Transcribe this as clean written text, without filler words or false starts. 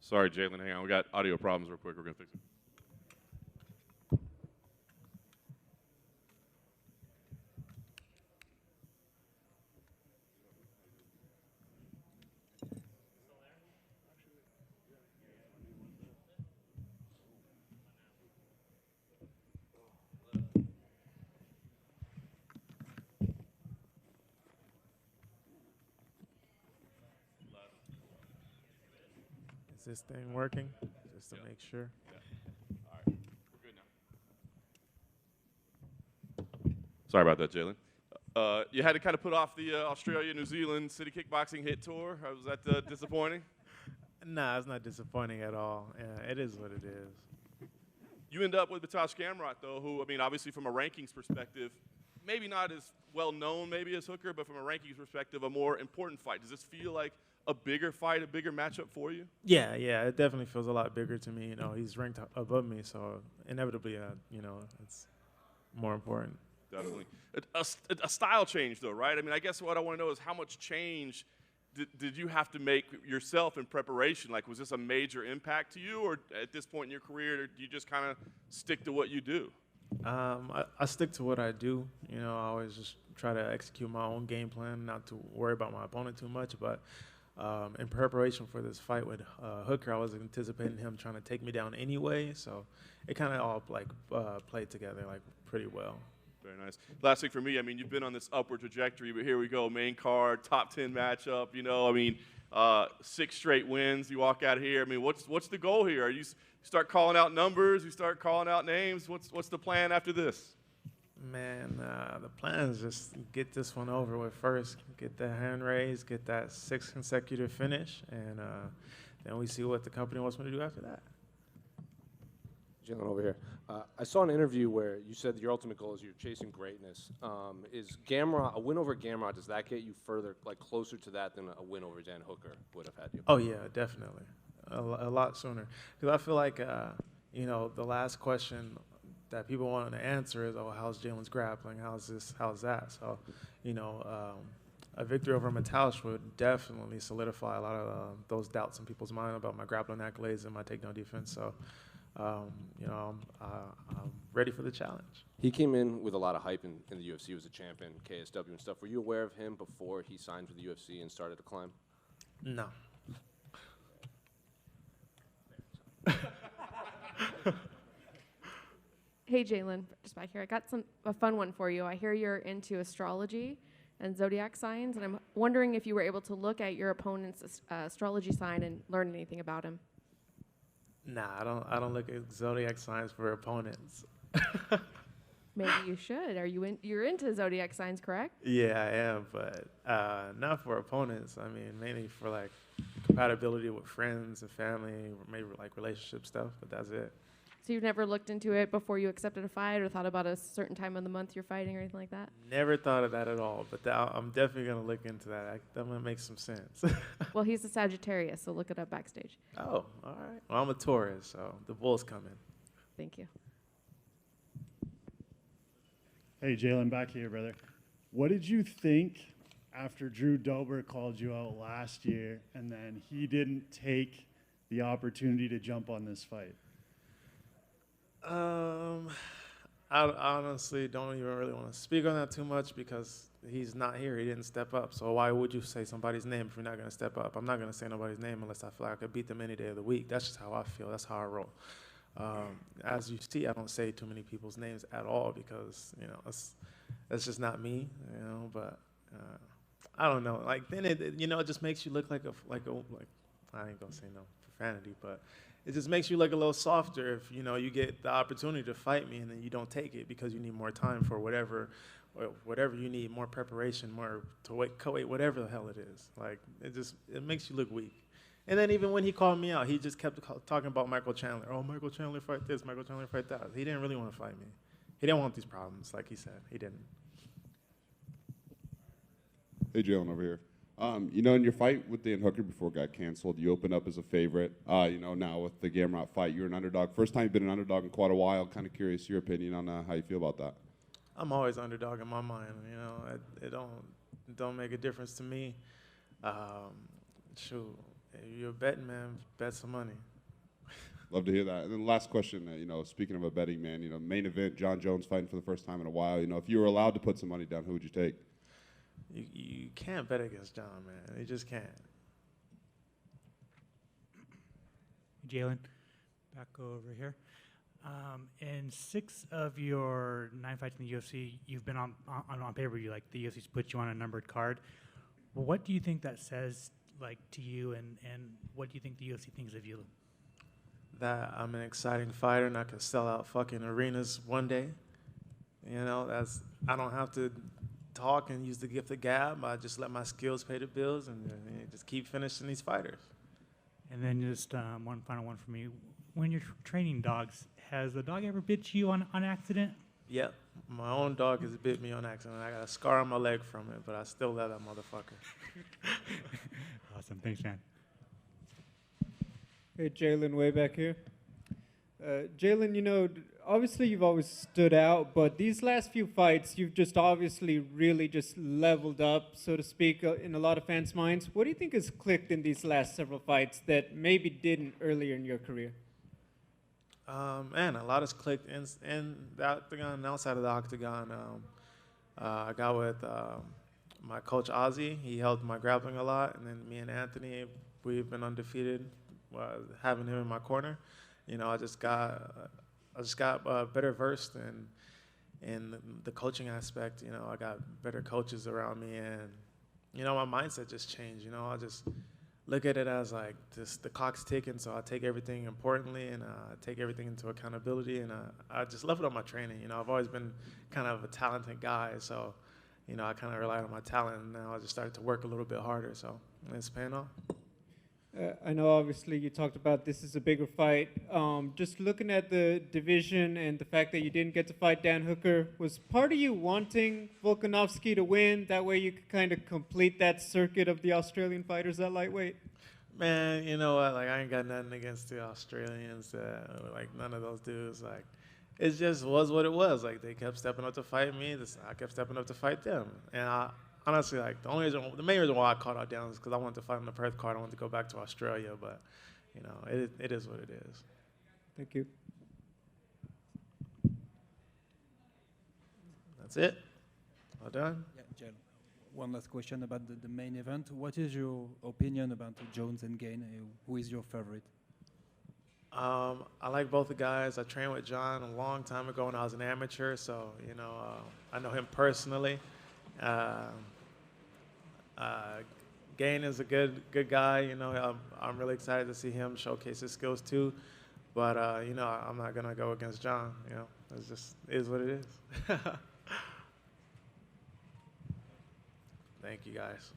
Sorry, Jalin, hang on. We got audio problems real quick. We're going to fix it. Is this thing working? Just to make sure. All right. We're good now. Sorry about that, Jalin. You had to kind of put off the Australia, New Zealand City Kickboxing Hit Tour. Was that disappointing? Nah, it's not disappointing at all. Yeah, it is what it is. You end up with Batash Gamrot, though, who, I mean, obviously from a rankings perspective, maybe not as well known maybe as Hooker, but from a rankings perspective, a more important fight. Does this feel like a bigger fight, a bigger matchup for you? Yeah, it definitely feels a lot bigger to me. You know, he's ranked above me, so inevitably, you know, it's more important. Definitely. A style change, though, right? I mean, I guess what I want to know is how much change did you have to make yourself in preparation? Like, was this a major impact to you, or at this point in your career, do you just kind of stick to what you do? I stick to what I do. You know, I always just try to execute my own game plan, not to worry about my opponent too much. But in preparation for this fight with Hooker, I was anticipating him trying to take me down anyway. So it kind of all like played together like pretty well. Very nice. Last thing for me, I mean, you've been on this upward trajectory, but here we go, main card, top 10 matchup. You know, I mean, 6 straight wins. You walk out of here. I mean, what's the goal here? Are you start calling out numbers? You start calling out names? What's the plan after this? Man, the plan is just get this one over with first, get the hand raised, get that 6th consecutive finish, and then we see what the company wants me to do after that. Jalin, over here. I saw an interview where you said that your ultimate goal is you're chasing greatness. Is Gamrot, a win over Gamrot, does that get you further, like closer to that than a win over Dan Hooker would have had you? Oh yeah, definitely, a lot sooner. Because I feel like you know, the last question that people want to answer is, oh, how's Jalen's grappling? How's this? How's that? So, you know, a victory over Mataush would definitely solidify a lot of those doubts in people's mind about my grappling accolades and my takedown defense. So. You know, I'm ready for the challenge. He came in with a lot of hype in the UFC. He was a champion, KSW and stuff. Were you aware of him before he signed with the UFC and started to climb? No. Hey, Jalin, just back here. I got a fun one for you. I hear you're into astrology and zodiac signs, and I'm wondering if you were able to look at your opponent's astrology sign and learn anything about him. Nah, I don't look at zodiac signs for opponents. Maybe you should. You're into zodiac signs, correct? Yeah, I am, but not for opponents. I mean, mainly for like compatibility with friends and family, or maybe like relationship stuff, but that's it. So you've never looked into it before you accepted a fight or thought about a certain time of the month you're fighting or anything like that? Never thought of that at all, but I'm definitely going to look into that. That might make some sense. Well, he's a Sagittarius, so look it up backstage. Oh, all right. Well, I'm a Taurus, so the bull's coming. Thank you. Hey, Jalin, back here, brother. What did you think after Drew Dober called you out last year and then he didn't take the opportunity to jump on this fight? I honestly don't even really want to speak on that too much because he's not here. He didn't step up. So why would you say somebody's name if you're not going to step up? I'm not going to say nobody's name unless I feel like I could beat them any day of the week. That's just how I feel. That's how I roll. As you see, I don't say too many people's names at all because, you know, that's just not me, you know, but I don't know. Like, then it you know, it just makes you look like I ain't going to say no profanity, but it just makes you look a little softer if, you know, you get the opportunity to fight me and then you don't take it because you need more time for whatever you need, more preparation, more to co-wait, whatever the hell it is. Like, it makes you look weak. And then even when he called me out, he just kept talking about Michael Chandler. Oh, Michael Chandler fight this, Michael Chandler fight that. He didn't really want to fight me. He didn't want these problems, like he said. He didn't. Hey, Jalin, over here. You know, in your fight with Dan Hooker before it got canceled, you opened up as a favorite. You know, now with the Gamrot fight, you're an underdog. First time you've been an underdog in quite a while. Kind of curious your opinion on how you feel about that. I'm always underdog in my mind. You know, it don't make a difference to me. Shoot, If you're a betting man, bet some money. Love to hear that. And then last question, you know, speaking of a betting man, you know, main event, John Jones fighting for the first time in a while. You know, if you were allowed to put some money down, who would you take? You can't bet against John, man. You just can't. Jalin, back over here. In 6 of your 9 fights in the UFC, you've been on pay-per-view. Like the UFC's put you on a numbered card. Well, what do you think that says, like, to you, and what do you think the UFC thinks of you? That I'm an exciting fighter and I can sell out fucking arenas one day. You know, I don't have to talk and use the gift of gab. I just let my skills pay the bills and just keep finishing these fighters. And then just one final one for me. When you're training dogs, has a dog ever bit you on accident? Yep, my own dog has bit me on accident. I got a scar on my leg from it, but I still love that motherfucker. Awesome, thanks, man. Hey, Jalin, way back here. Jalin, you know, obviously you've always stood out, but these last few fights, you've just obviously really just leveled up, so to speak, in a lot of fans' minds. What do you think has clicked in these last several fights that maybe didn't earlier in your career? Man, a lot has clicked in the octagon and outside of the octagon. I got with my coach Ozzy. He helped my grappling a lot, and then me and Anthony, we've been undefeated. Having him in my corner, you know, I just got better versed in the coaching aspect. You know, I got better coaches around me, and you know, my mindset just changed. You know, I just look at it as like the clock's ticking, so I take everything importantly and I take everything into accountability, and I just leveled up my training. You know, I've always been kind of a talented guy, so you know, I kind of relied on my talent, and now I just started to work a little bit harder. So it's paying off. I know obviously you talked about this is a bigger fight. Just looking at the division and the fact that you didn't get to fight Dan Hooker, was part of you wanting Volkanovski to win? That way you could kind of complete that circuit of the Australian fighters at lightweight? Man, you know what? Like, I ain't got nothing against the Australians. Like, none of those dudes. Like, it just was what it was. Like, they kept stepping up to fight me. I kept stepping up to fight them. And honestly, like, the main reason why I caught out down is because I wanted to fight on the Perth card. I wanted to go back to Australia, but you know, it is what it is. Thank you. That's it. All done. Yeah, Jen. One last question about the main event. What is your opinion about Jones and GANE? Who is your favorite? I like both the guys. I trained with John a long time ago when I was an amateur, so you know, I know him personally. GANE is a good guy. You know, I'm really excited to see him showcase his skills too. But you know, I'm not gonna go against John. You know, it is what it is. Thank you guys.